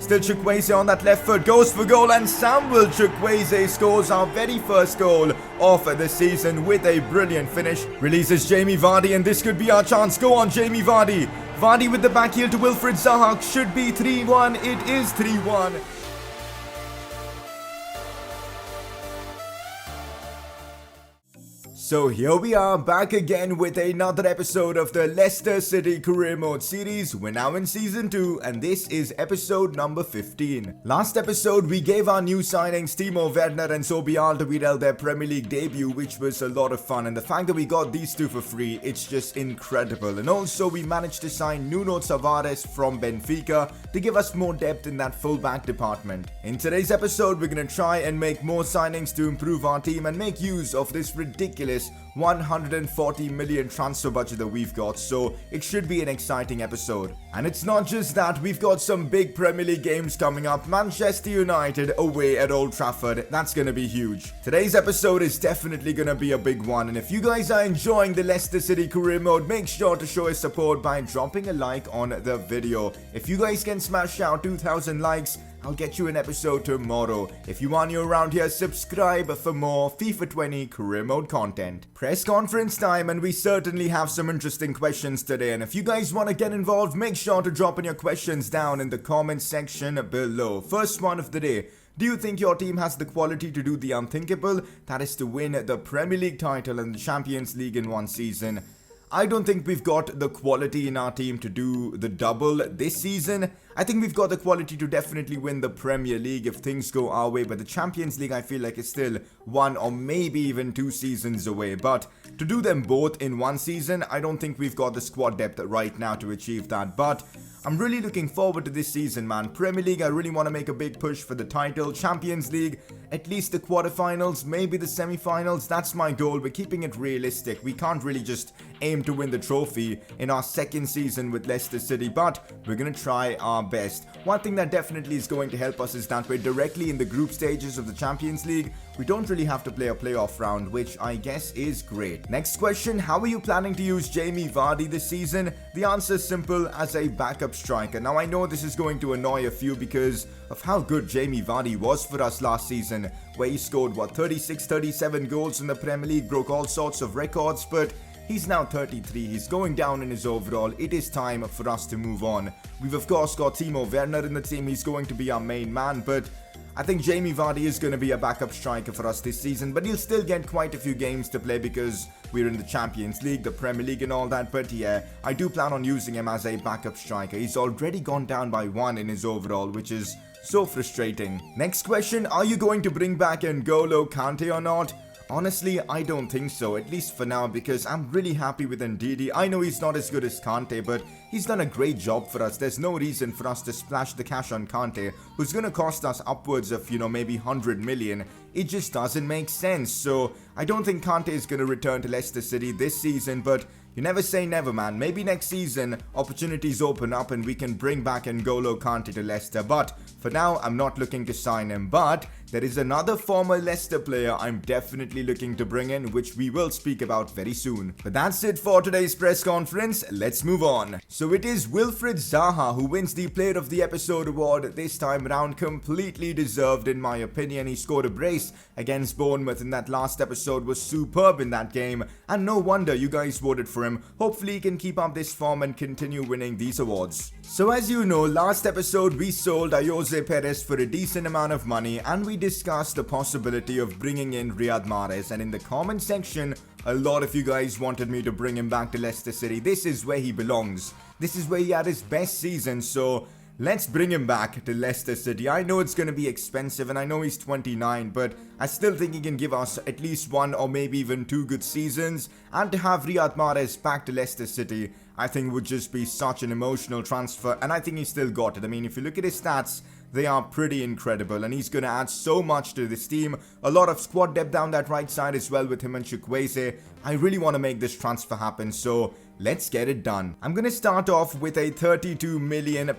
Still Chukwueze on that left foot, goes for goal, and Samuel Chukwueze scores our very first goal of the season with a brilliant finish. Releases Jamie Vardy, and this could be our chance. Go on, Jamie Vardy. Vardy with the back heel to Wilfried Zaha. Should be 3-1. It is 3-1. So here we are back again with another episode of the Leicester City Career Mode series. We're now in season 2 and this is episode number 15. Last episode we gave our new signings Timo Werner and Sobi Alderweireld their Premier League debut, which was a lot of fun, and the fact that we got these two for free, it's just incredible. And also we managed to sign Nuno Tavares from Benfica to give us more depth in that fullback department. In today's episode we're going to try and make more signings to improve our team and make use of this ridiculous 140 million transfer budget that we've got, so it should be an exciting episode. And it's not just that, we've got some big Premier League games coming up. Manchester United away at Old Trafford, that's gonna be huge. Today's episode is definitely gonna be a big one, and if you guys are enjoying the Leicester City Career Mode, make sure to show your support by dropping a like on the video. If you guys can smash out 2,000 likes, I'll get you an episode tomorrow. If you are new around here, subscribe for more FIFA 20 Career Mode content. Press conference time, and we certainly have some interesting questions today. And if you guys want to get involved, make sure to drop in your questions down in the comment section below. First one of the day. Do you think your team has the quality to do the unthinkable? That is to win the Premier League title and the Champions League in one season. I don't think we've got the quality in our team to do the double this season. I think we've got the quality to definitely win the Premier League if things go our way, but the Champions League I feel like is still 1 or maybe even 2 seasons away. But to do them both in one season, I don't think we've got the squad depth right now to achieve that. But I'm really looking forward to this season, man. Premier League, I really want to make a big push for the title. Champions League, at least the quarterfinals, maybe the semi-finals. That's my goal. We're keeping it realistic. We can't really just aim to win the trophy in our second season with Leicester City, but we're going to try our best. One thing that definitely is going to help us is that we're directly in the group stages of the Champions League. We don't really have to play a playoff round, which I guess is great. Next question, how are you planning to use Jamie Vardy this season? The answer is simple, as a backup striker. Now I know this is going to annoy a few because of how good Jamie Vardy was for us last season, where he scored 36-37 goals in the Premier League, broke all sorts of records, but he's now 33, he's going down in his overall. It is time for us to move on. We've of course got Timo Werner in the team, he's going to be our main man, but I think Jamie Vardy is going to be a backup striker for us this season, but he'll still get quite a few games to play because we're in the Champions League, the Premier League and all that. But yeah, I do plan on using him as a backup striker. He's already gone down by 1 in his overall, which is so frustrating. Next question, are you going to bring back N'Golo Kante or not? Honestly, I don't think so, at least for now, because I'm really happy with Ndidi. I know he's not as good as Kante, but he's done a great job for us. There's no reason for us to splash the cash on Kante, who's going to cost us upwards of, maybe 100 million. It just doesn't make sense. So I don't think Kante is going to return to Leicester City this season, but you never say never, man. Maybe next season opportunities open up and we can bring back N'Golo Kante to Leicester. But for now, I'm not looking to sign him. But there is another former Leicester player I'm definitely looking to bring in, which we will speak about very soon. But that's it for today's press conference. Let's move on. So it is Wilfried Zaha who wins the Player of the Episode award this time around. Completely deserved in my opinion. He scored a brace against Bournemouth in that last episode, was superb in that game, and no wonder you guys voted for him. Hopefully he can keep up this form and continue winning these awards. So as you know, last episode we sold Jose Perez for a decent amount of money, and we discussed the possibility of bringing in RIYAD MAHREZ, and in the comment section a lot of you guys wanted me to bring him back to Leicester City. This is where he belongs. This is where he had his best season, so let's bring him back to Leicester City. I know it's going to be expensive and I know he's 29, but I still think he can give us at least 1 or maybe even 2 good seasons. And to have RIYAD MAHREZ back to Leicester City, I think would just be such an emotional transfer, and I think he still got it. I mean, if you look at his stats, they are pretty incredible, and he's going to add so much to this team. A lot of squad depth down that right side as well with him and Chukwueze. I really want to make this transfer happen, so let's get it done. I'm going to start off with a £32 million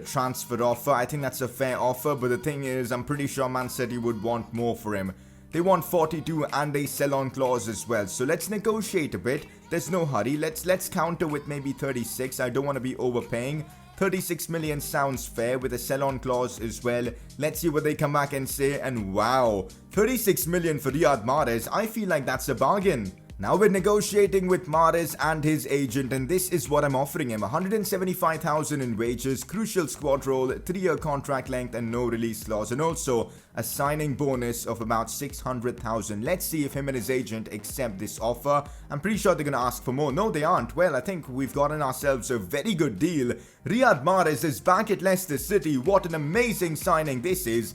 transfer offer. I think that's a fair offer, but the thing is, I'm pretty sure Man City would want more for him. They want 42 and a sell-on clause as well. So let's negotiate a bit. There's no hurry. Let's counter with maybe 36. I don't want to be overpaying. 36 million sounds fair with a sell-on clause as well. Let's see what they come back and say. And wow, 36 million for Riyad Mahrez. I feel like that's a bargain. Now we're negotiating with Mahrez and his agent, and this is what I'm offering him. 175,000 in wages, crucial squad role, 3-year contract length and no release clause, and also a signing bonus of about 600,000. Let's see if him and his agent accept this offer. I'm pretty sure they're going to ask for more. No, they aren't. Well, I think we've gotten ourselves a very good deal. Riyad Mahrez is back at Leicester City. What an amazing signing this is.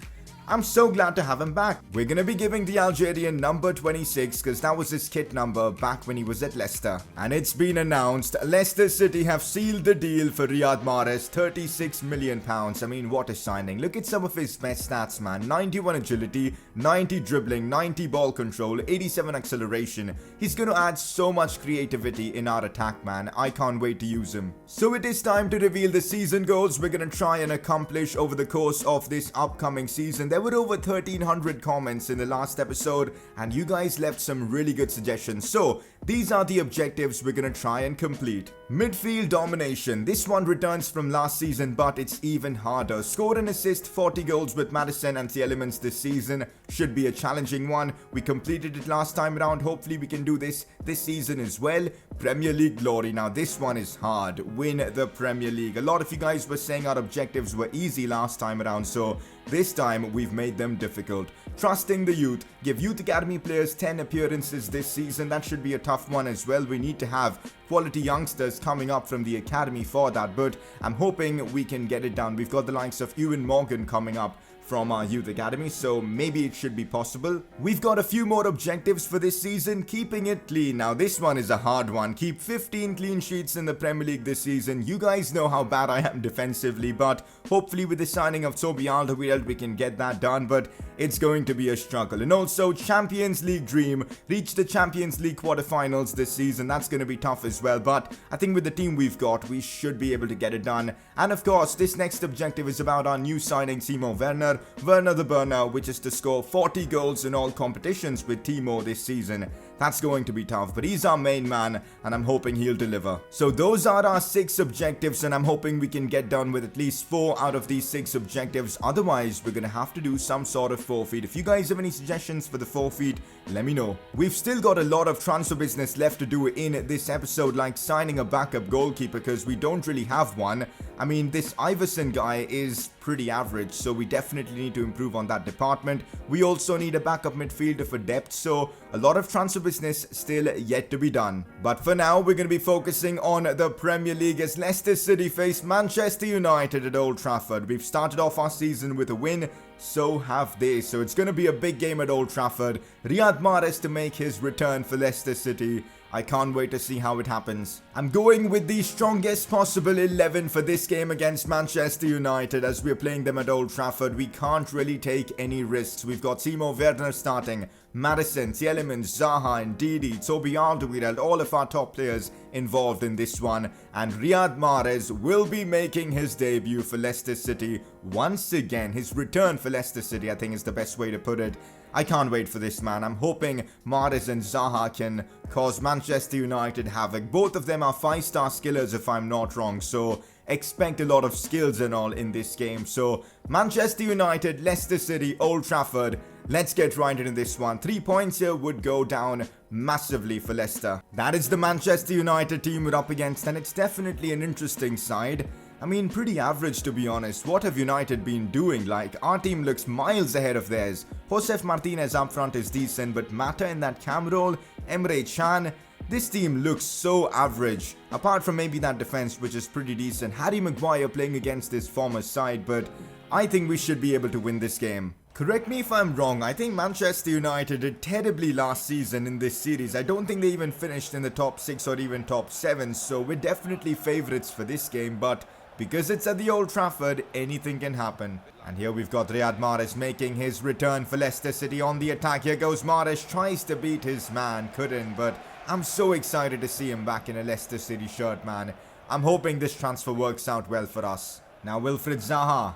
I'm so glad to have him back. We're going to be giving the Algerian number 26 because that was his kit number back when he was at Leicester. And it's been announced, Leicester City have sealed the deal for Riyad Mahrez, £36 million. I mean, what a signing. Look at some of his best stats, man. 91 agility, 90 dribbling, 90 ball control, 87 acceleration. He's going to add so much creativity in our attack, man. I can't wait to use him. So it is time to reveal the season goals we're going to try and accomplish over the course of this upcoming season. There were over 1,300 comments in the last episode, and you guys left some really good suggestions. So these are the objectives we're gonna try and complete. Midfield domination. This one returns from last season, but it's even harder. Score and assist 40 goals with Madison and the elements this season. Should be a challenging one. We completed it last time around. Hopefully we can do this season as well. Premier League glory. Now this one is hard. Win the Premier League. A lot of you guys were saying our objectives were easy last time around, so this time we've made them difficult. Trusting the youth. Give youth academy players 10 appearances this season. That should be a tough one as well. We need to have quality youngsters coming up from the academy for that, but I'm hoping we can get it done. We've got the likes of Ewan Morgan coming up from our youth academy, so maybe it should be possible. We've got a few more objectives for this season. Keeping it clean. Now this one is a hard one. Keep 15 clean sheets in the Premier League this season. You guys know how bad I am defensively, but hopefully with the signing of Toby Alderweireld we can get that done, but it's going to be a struggle. And also Champions League dream. Reach the Champions League quarterfinals this season. That's going to be tough as well, but I think with the team we've got, we should be able to get it done. And of course, this next objective is about our new signing, Timo Werner the Burner, which is to score 40 goals in all competitions with Timo this season. That's going to be tough, but he's our main man, and I'm hoping he'll deliver. So those are our 6 objectives, and I'm hoping we can get done with at least 4 out of these 6 objectives. Otherwise, we're going to have to do some sort of forfeit. If you guys have any suggestions for the forfeit, let me know. We've still got a lot of transfer business left to do in this episode, like signing a backup goalkeeper, because we don't really have one. I mean, this Iverson guy is pretty average, so we definitely need to improve on that department. We also need a backup midfielder for depth, so a lot of transfer business still yet to be done. But for now, we're going to be focusing on the Premier League as Leicester City face Manchester United at Old Trafford. We've started off our season with a win, so have they. So it's going to be a big game at Old Trafford. Riyad Mahrez to make his return for Leicester City. I can't wait to see how it happens. I'm going with the strongest possible 11 for this game against Manchester United. As we're playing them at Old Trafford, we can't really take any risks. We've got Timo Werner starting, Madison, Tielemans, Zaha, and Didi, Toby Alderweireld, all of our top players involved in this one. And Riyad Mahrez will be making his debut for Leicester City once again. His return for Leicester City, I think, is the best way to put it. I can't wait for this, man. I'm hoping Mahrez and Zaha can cause Manchester United havoc. Both of them are 5-star skillers, if I'm not wrong, so expect a lot of skills and all in this game. So Manchester United, Leicester City, Old Trafford. Let's get right into this one. 3 points here would go down massively for Leicester. That is the Manchester United team we're up against, and it's definitely an interesting side. I mean, pretty average to be honest. What have United been doing? Like, our team looks miles ahead of theirs. Josef Martinez up front is decent, but Mata in that cam role, Emre Can, this team looks so average. Apart from maybe that defense, which is pretty decent. Harry Maguire playing against his former side, but I think we should be able to win this game. Correct me if I'm wrong, I think Manchester United did terribly last season in this series. I don't think they even finished in the top 6 or even top 7, so we're definitely favourites for this game, but because it's at the Old Trafford, anything can happen. And here we've got Riyad Mahrez making his return for Leicester City on the attack. Here goes Mahrez, tries to beat his man, couldn't, but I'm so excited to see him back in a Leicester City shirt, man. I'm hoping this transfer works out well for us. Now Wilfried Zaha.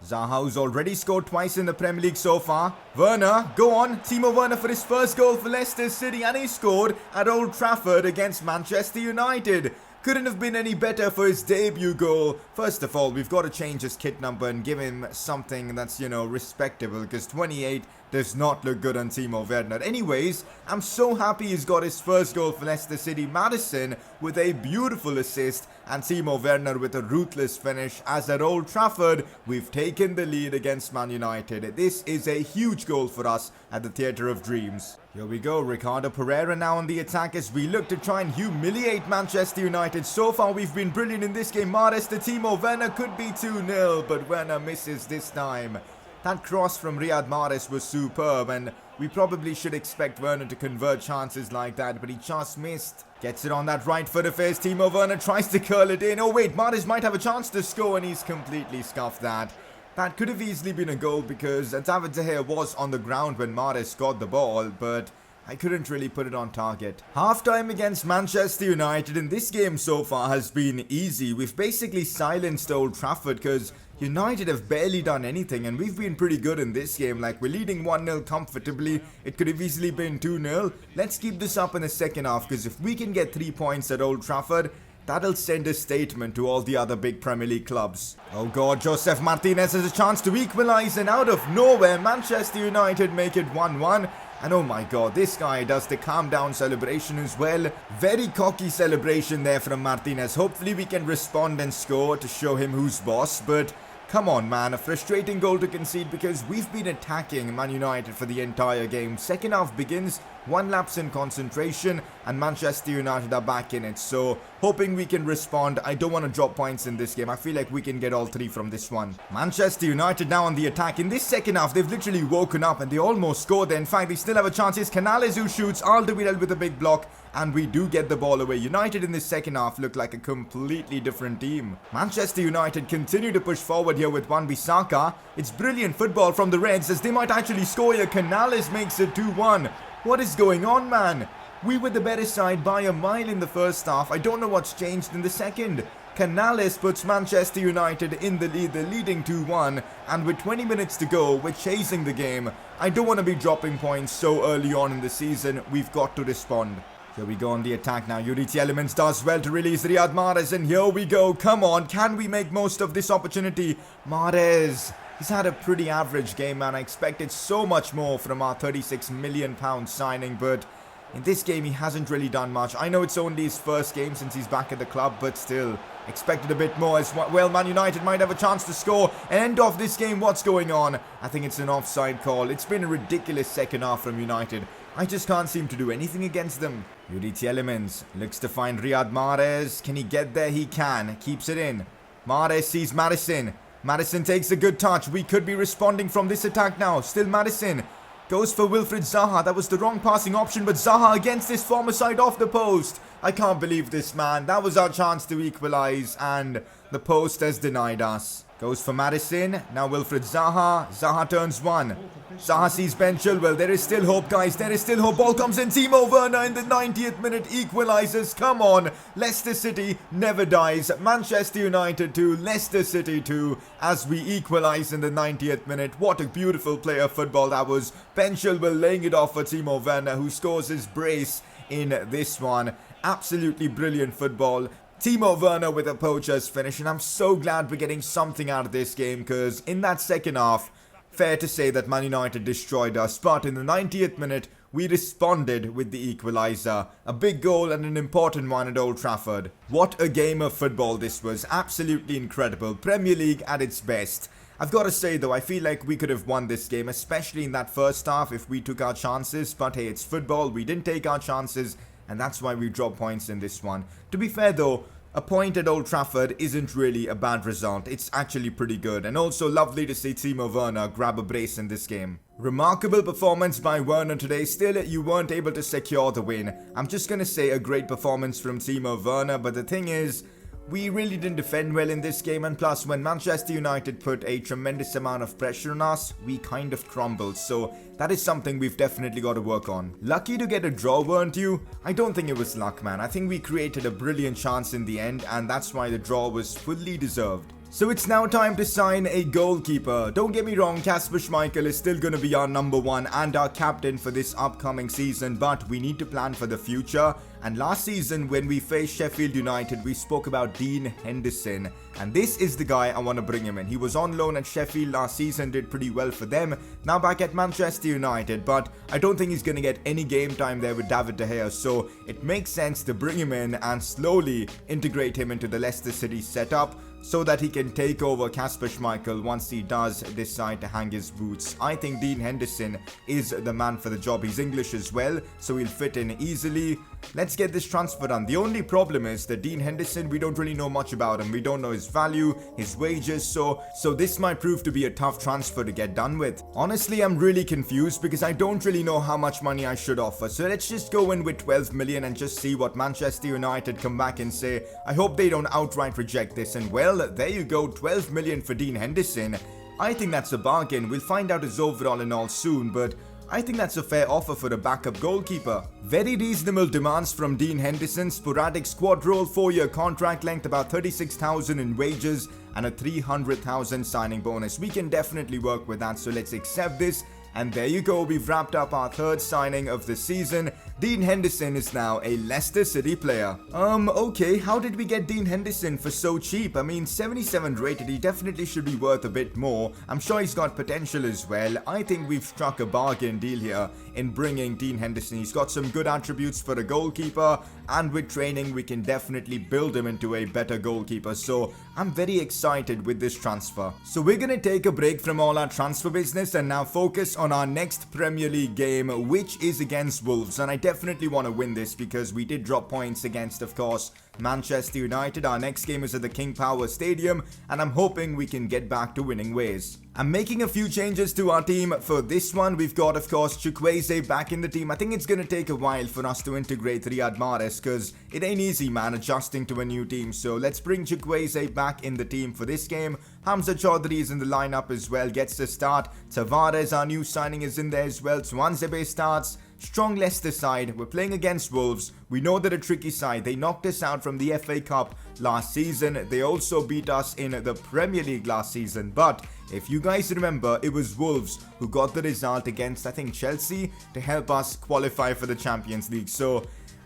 Zaha, who's already scored twice in the Premier League so far. Werner, go on. Timo Werner for his first goal for Leicester City, and he scored at Old Trafford against Manchester United. Couldn't have been any better for his debut goal. First of all, we've got to change his kit number and give him something that's, respectable, because 28 does not look good on Timo Werner. Anyways, I'm so happy he's got his first goal for Leicester City. Maddison with a beautiful assist and Timo Werner with a ruthless finish, as at Old Trafford we've taken the lead against Man United. This is a huge goal for us at the Theatre of Dreams. Here we go, Ricardo Pereira now on the attack as we look to try and humiliate Manchester United. So far we've been brilliant in this game. Mahrez to Timo Werner, could be 2-0, but Werner misses this time. That cross from RIYAD MAHREZ was superb, and we probably should expect Werner to convert chances like that, but he just missed. Gets it on that right foot of his. Timo Werner tries to curl it in. Oh wait, Mahrez might have a chance to score, and he's completely scuffed that. That could have easily been a goal because David De Gea was on the ground when Mahrez got the ball, but I couldn't really put it on target. Half-time against Manchester United in this game so far has been easy. We've basically silenced Old Trafford because United have barely done anything, and we've been pretty good in this game. Like, we're leading 1-0 comfortably. It could have easily been 2-0. Let's keep this up in the second half, because if we can get 3 points at Old Trafford, that'll send a statement to all the other big Premier League clubs. Oh god, Joseph Martinez has a chance to equalise, and out of nowhere, Manchester United make it 1-1. And oh my god, this guy does the calm down celebration as well. Very cocky celebration there from Martinez. Hopefully we can respond and score to show him who's boss, but come on man, a frustrating goal to concede because we've been attacking Man United for the entire game. Second half begins, 1 lapse in concentration, and Manchester United are back in it. So, hoping we can respond. I don't want to drop points in this game. I feel like we can get all 3 from this one. Manchester United now on the attack. In this second half, they've literally woken up and they almost scored there. In fact, they still have a chance. It's Canales who shoots. Alderweireld with a big block. And we do get the ball away. United in this second half look like a completely different team. Manchester United continue to push forward here with Wan-Bissaka. It's brilliant football from the Reds as they might actually score here. Canales makes it 2-1. What is going on, man? We were the better side by a mile in the first half. I don't know what's changed in the second. Canales puts Manchester United in the lead. They're leading 2-1. And with 20 minutes to go, we're chasing the game. I don't want to be dropping points so early on in the season. We've got to respond. Here we go on the attack now. Yuri Tielemans does well to release RIYAD MAHREZ, and here we go. Come on, can we make most of this opportunity? Mahrez, he's had a pretty average game, man. I expected so much more from our £36 million signing, but in this game he hasn't really done much. I know it's only his first game since he's back at the club, but still, expected a bit more as well. Man United might have a chance to score. End of this game, what's going on? I think it's an offside call. It's been a ridiculous second half from United. I just can't seem to do anything against them. Yuri Tielemans looks to find RIYAD MAHREZ. Can he get there? He can. Keeps it in. Mahrez sees Maddison. Maddison takes a good touch. We could be responding from this attack now. Still Maddison. Goes for Wilfried Zaha. That was the wrong passing option, but Zaha against his former side off the post. I can't believe this, man. That was our chance to equalise, and the post has denied us. Goes for Maddison. Now Wilfried Zaha. Zaha turns 1. Zaha sees Ben Chilwell. There is still hope, guys. There is still hope. Ball comes in. Timo Werner in the 90th minute equalises. Come on. Leicester City never dies. Manchester United 2. Leicester City 2. As we equalise in the 90th minute. What a beautiful play of football that was. Ben Chilwell laying it off for Timo Werner, who scores his brace in this one. Absolutely brilliant football. Timo Werner with a poacher's finish, and I'm so glad we're getting something out of this game because in that second half, fair to say that Man United destroyed us, but in the 90th minute, we responded with the equaliser. A big goal and an important one at Old Trafford. What a game of football this was. Absolutely incredible. Premier League at its best. I've got to say though, I feel like we could have won this game, especially in that first half if we took our chances, but hey, it's football. We didn't take our chances, and that's why we dropped points in this one. To be fair though, a point at Old Trafford isn't really a bad result. It's actually pretty good. And also lovely to see Timo Werner grab a brace in this game. Remarkable performance by Werner today. Still, you weren't able to secure the win. I'm just going to say a great performance from Timo Werner. But the thing is, we really didn't defend well in this game, and plus when Manchester United put a tremendous amount of pressure on us, we kind of crumbled, so that is something we've definitely got to work on. Lucky to get a draw, weren't you? I don't think it was luck, man. I think we created a brilliant chance in the end, and that's why the draw was fully deserved. So it's now time to sign a goalkeeper. Don't get me wrong, Kasper Schmeichel is still going to be our number one and our captain for this upcoming season, but we need to plan for the future. And last season when we faced Sheffield United, we spoke about Dean Henderson. And this is the guy I want to bring him in. He was on loan at Sheffield last season, did pretty well for them. Now back at Manchester United, but I don't think he's going to get any game time there with David De Gea. So it makes sense to bring him in and slowly integrate him into the Leicester City setup, so that he can take over Kasper Schmeichel once he does decide to hang his boots. I think Dean Henderson is the man for the job. He's English as well, so he'll fit in easily. Let's get this transfer done. The only problem is that Dean Henderson, we don't really know much about him. We don't know his value, his wages, so this might prove to be a tough transfer to get done with. Honestly, I'm really confused because I don't really know how much money I should offer. So let's just go in with 12 million and just see what Manchester United come back and say. I hope they don't outright reject this. And well, there you go, 12 million for Dean Henderson. I think that's a bargain. We'll find out his overall and all soon, but I think that's a fair offer for a backup goalkeeper. Very reasonable demands from Dean Henderson. Sporadic squad role, 4-year contract length, about 36,000 in wages and a 300,000 signing bonus. We can definitely work with that, so let's accept this. And there you go, we've wrapped up our third signing of the season. Dean Henderson is now a Leicester City player. Okay, how did we get Dean Henderson for so cheap? I mean, 77 rated, he definitely should be worth a bit more. I'm sure he's got potential as well. I think we've struck a bargain deal here in bringing Dean Henderson. He's got some good attributes for a goalkeeper, and with training, we can definitely build him into a better goalkeeper. So I'm very excited with this transfer. So we're going to take a break from all our transfer business and now focus on our next Premier League game, which is against Wolves. And I definitely want to win this because we did drop points against, of course, Manchester United. Our next game is at the King Power Stadium, and I'm hoping we can get back to winning ways. I'm making a few changes to our team for this one. We've got, of course, Chukwueze back in the team. I think it's going to take a while for us to integrate RIYAD MAHREZ because it ain't easy, man, adjusting to a new team. So let's bring Chukwueze back in the team for this game. Hamza Chaudhry is in the lineup as well, gets the start. Tavares, our new signing, is in there as well. Tuanzebe starts. Strong Leicester side. We're playing against Wolves. We know they're a tricky side. They knocked us out from the FA Cup last season. They also beat us in the Premier League last season. But if you guys remember, it was Wolves who got the result against, I think, Chelsea to help us qualify for the Champions League. So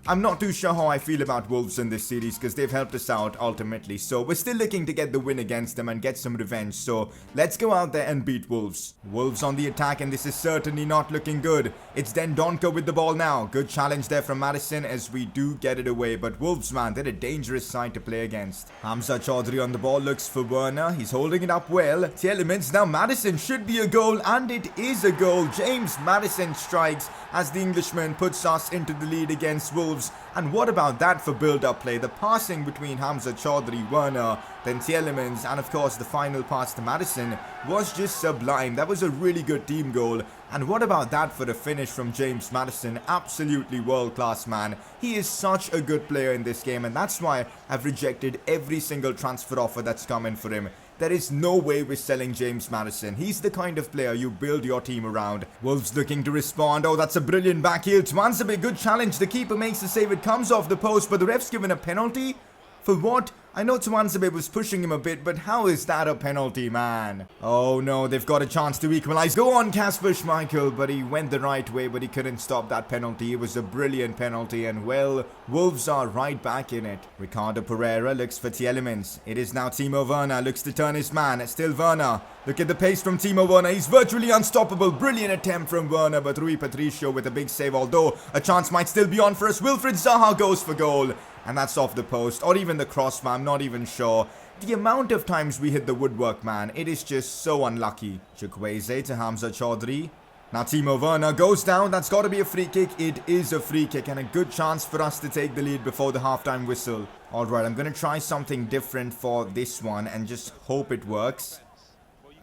I'm not too sure how I feel about Wolves in this series because they've helped us out ultimately. So we're still looking to get the win against them and get some revenge. So let's go out there and beat Wolves. Wolves on the attack, and this is certainly not looking good. It's Dendoncker with the ball now. Good challenge there from Maddison as we do get it away. But Wolves, man, they're a dangerous side to play against. Hamza Chaudhry on the ball, looks for Werner. He's holding it up well. Tielemans, now Maddison, should be a goal, and it is a goal. James Maddison strikes as the Englishman puts us into the lead against Wolves. And what about that for build-up play? The passing between Hamza Chaudhry, Werner, then Tielemans, and of course the final pass to Maddison was just sublime. That was a really good team goal. And what about that for the finish from James Maddison? Absolutely world-class, man. He is such a good player in this game, and that's why I've rejected every single transfer offer that's come in for him. There is no way we're selling James Maddison. He's the kind of player you build your team around. Wolves looking to respond. Oh, that's a brilliant back heel. Tuanzebe, good challenge. The keeper makes the save. It comes off the post, but the ref's given a penalty. For what? I know Tuanzebe was pushing him a bit, but how is that a penalty, man? Oh no, they've got a chance to equalize. Go on, Kasper Schmeichel, but he went the right way, but he couldn't stop that penalty. It was a brilliant penalty, and well, Wolves are right back in it. Ricardo Pereira looks for Tielemans. It is now Timo Werner, looks to turn his man. Still Werner. Look at the pace from Timo Werner. He's virtually unstoppable. Brilliant attempt from Werner, but Rui Patricio with a big save, although a chance might still be on for us. Wilfried Zaha goes for goal. And that's off the post, or even the crossbar, I'm not even sure. The amount of times we hit the woodwork, man, it is just so unlucky. Chukwueze to Hamza Chaudhry. Now Timo Werner goes down. That's got to be a free kick. It is a free kick and a good chance for us to take the lead before the halftime whistle. Alright, I'm going to try something different for this one and just hope it works.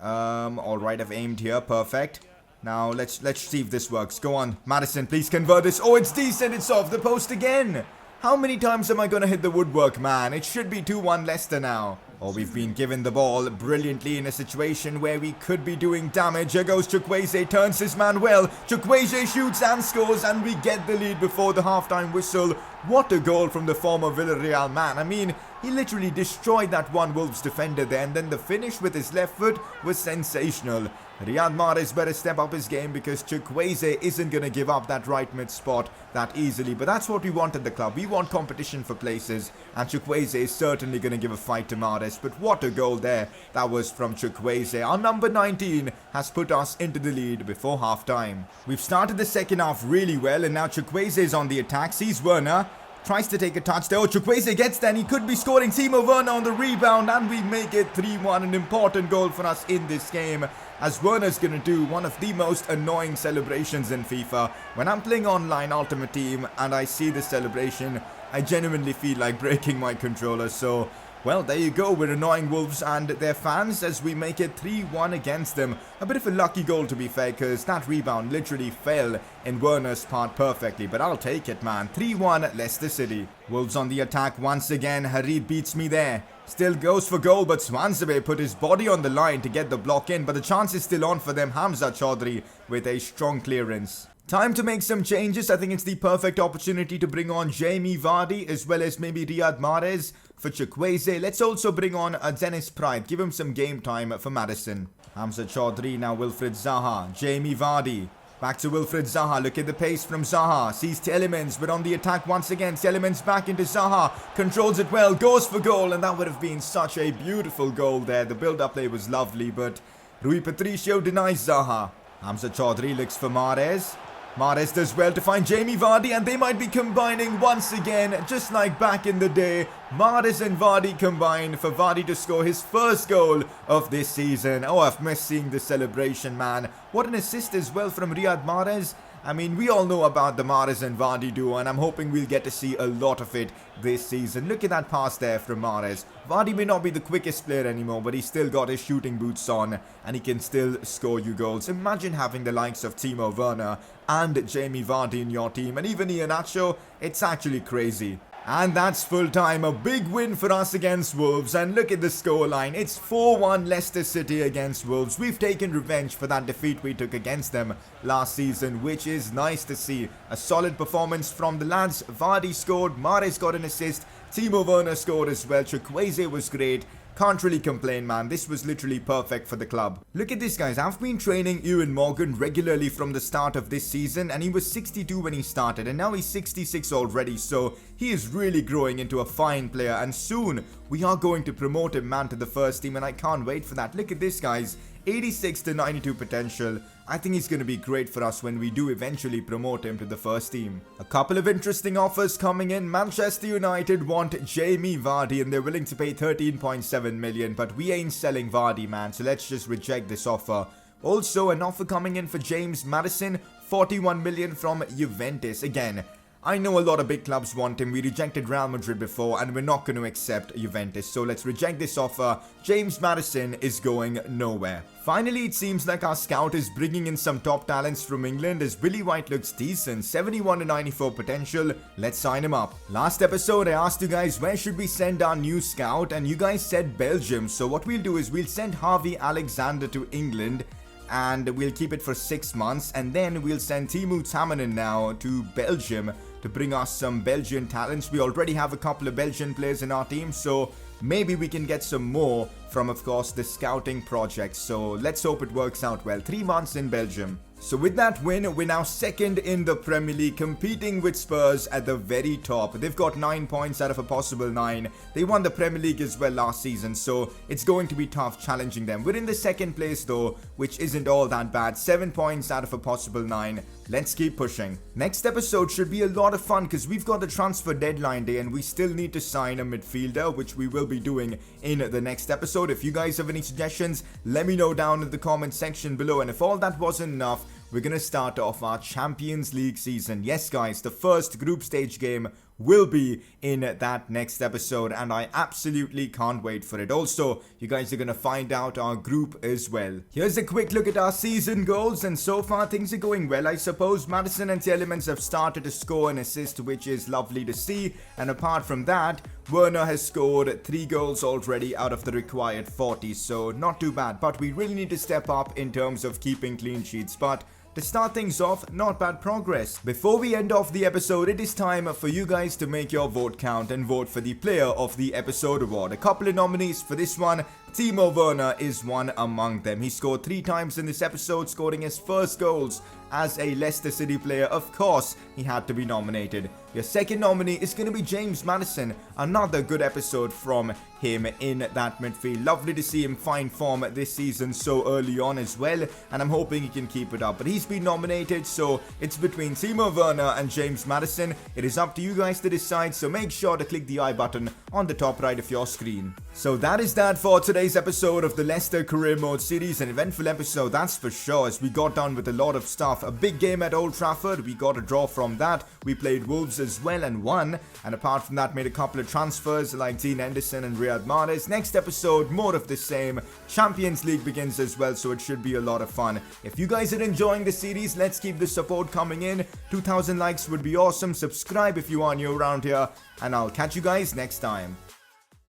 Alright, I've aimed here. Perfect. Now, let's see if this works. Go on. Maddison, please convert this. Oh, it's decent. It's off the post again. How many times am I going to hit the woodwork, man? It should be 2-1 Leicester now. Oh, we've been given the ball brilliantly in a situation where we could be doing damage. Here goes Chukwueze, turns his man well. Chukwueze shoots and scores, and we get the lead before the halftime whistle. What a goal from the former Villarreal man. I mean, he literally destroyed that one Wolves defender there, and then the finish with his left foot was sensational. Riyad Mahrez better step up his game because Chukwueze isn't going to give up that right mid spot that easily. But that's what we want at the club. We want competition for places, and Chukwueze is certainly going to give a fight to Mahrez. But what a goal there that was from Chukwueze. Our number 19 has put us into the lead before half-time. We've started the second half really well, and now Chukwueze is on the attack. Sees Werner. Tries to take a touch there. Oh, Chukwueze gets there and he could be scoring. Timo Werner on the rebound and we make it 3-1. An important goal for us in this game, as Werner's going to do one of the most annoying celebrations in FIFA. When I'm playing online Ultimate Team and I see this celebration, I genuinely feel like breaking my controller. So, well, there you go. We're annoying Wolves and their fans as we make it 3-1 against them. A bit of a lucky goal, to be fair, because that rebound literally fell in Werner's part perfectly. But I'll take it, man. 3-1 Leicester City. Wolves on the attack once again. Harid beats me there. Still goes for goal, but Swansea put his body on the line to get the block in. But the chance is still on for them. Hamza Chaudhry with a strong clearance. Time to make some changes. I think it's the perfect opportunity to bring on Jamie Vardy as well as maybe Riyad Mahrez for Chukwueze. Let's also bring on Dennis Pride. Give him some game time for Madison. Hamza Chaudhry, now Wilfried Zaha. Jamie Vardy. Back to Wilfried Zaha. Look at the pace from Zaha. Sees Tielemans, but on the attack once again. Tielemans back into Zaha. Controls it well. Goes for goal. And that would have been such a beautiful goal there. The build-up play was lovely, but Rui Patricio denies Zaha. Hamza Chaudhry looks for Mahrez. Mahrez does well to find Jamie Vardy, and they might be combining once again, just like back in the day. Mahrez and Vardy combine for Vardy to score his first goal of this season. Oh, I've missed seeing the celebration, man. What an assist as well from Riyad Mahrez. I mean, we all know about the Mahrez and Vardy duo, and I'm hoping we'll get to see a lot of it this season. Look at that pass there from Mahrez. Vardy may not be the quickest player anymore, but he's still got his shooting boots on, and he can still score you goals. Imagine having the likes of Timo Werner and Jamie Vardy in your team, and even Iheanacho. It's actually crazy. And that's full time. A big win for us against Wolves. And look at the scoreline. It's 4-1 Leicester City against Wolves. We've taken revenge for that defeat we took against them last season, which is nice to see. A solid performance from the lads. Vardy scored. Mahrez got an assist. Timo Werner scored as well. Chukwueze was great. Can't really complain, man. This was literally perfect for the club. Look at this, guys. I've been training Ewan Morgan regularly from the start of this season, and he was 62 when he started, and now he's 66 already, so he is really growing into a fine player, and soon we are going to promote him, man, to the first team, and I can't wait for that. Look at this, guys. 86 to 92 potential. I think he's going to be great for us when we do eventually promote him to the first team. A couple of interesting offers coming in. Manchester United want Jamie Vardy and they're willing to pay 13.7 million, but we ain't selling Vardy, man, so let's just reject this offer. Also, an offer coming in for James Maddison, 41 million from Juventus. Again, I know a lot of big clubs want him. We rejected Real Madrid before and we're not going to accept Juventus. So let's reject this offer. James Maddison is going nowhere. Finally, it seems like our scout is bringing in some top talents from England as Billy White looks decent. 71 to 94 potential. Let's sign him up. Last episode, I asked you guys where should we send our new scout and you guys said Belgium. So what we'll do is we'll send Harvey Alexander to England and we'll keep it for 6 months. And then we'll send Timu Tamanen now to Belgium to bring us some Belgian talents. We already have a couple of Belgian players in our team, so maybe we can get some more from, of course, the scouting project. So let's hope it works out well. 3 months in Belgium. So with that win, we're now second in the Premier League, competing with Spurs at the very top. They've got 9 points out of a possible 9. They won the Premier League as well last season, so it's going to be tough challenging them. We're in the second place though, which isn't all that bad. 7 points out of a possible 9. Let's keep pushing. Next episode should be a lot of fun because we've got the transfer deadline day and we still need to sign a midfielder, which we will be doing in the next episode. If you guys have any suggestions, let me know down in the comment section below. And if all that wasn't enough, we're going to start off our Champions League season. Yes, guys, the first group stage game will be in that next episode and I absolutely can't wait for it. Also, you guys are going to find out our group as well. Here's a quick look at our season goals and so far things are going well. I suppose Maddison and Tielemans have started to score an assist, which is lovely to see, and apart from that, Werner has scored 3 goals already out of the required 40, so not too bad, but we really need to step up in terms of keeping clean sheets. But to start things off, not bad progress. Before we end off the episode, it is time for you guys to make your vote count and vote for the Player of the Episode award. A couple of nominees for this one. Timo Werner is one among them. He scored 3 times in this episode, scoring his first goals as a Leicester City player. Of course, he had to be nominated. Your second nominee is going to be James Maddison. Another good episode from him in that midfield. Lovely to see him find form this season so early on as well, and I'm hoping he can keep it up. But he's been nominated, so it's between Timo Werner and James Maddison. It is up to you guys to decide, so make sure to click the I button on the top right of your screen. So that is that for today's episode of the Leicester Career Mode series. An eventful episode, that's for sure, as we got down with a lot of stuff. A big game at Old Trafford, we got a draw from that. We played Wolves as well and won, and apart from that made a couple of transfers like Dean Henderson and RIYAD MAHREZ. Next episode, more of the same. Champions League begins as well, so it should be a lot of fun. If you guys are enjoying the series, let's keep the support coming in. 2,000 likes would be awesome. Subscribe if you are new around here, and I'll catch you guys next time.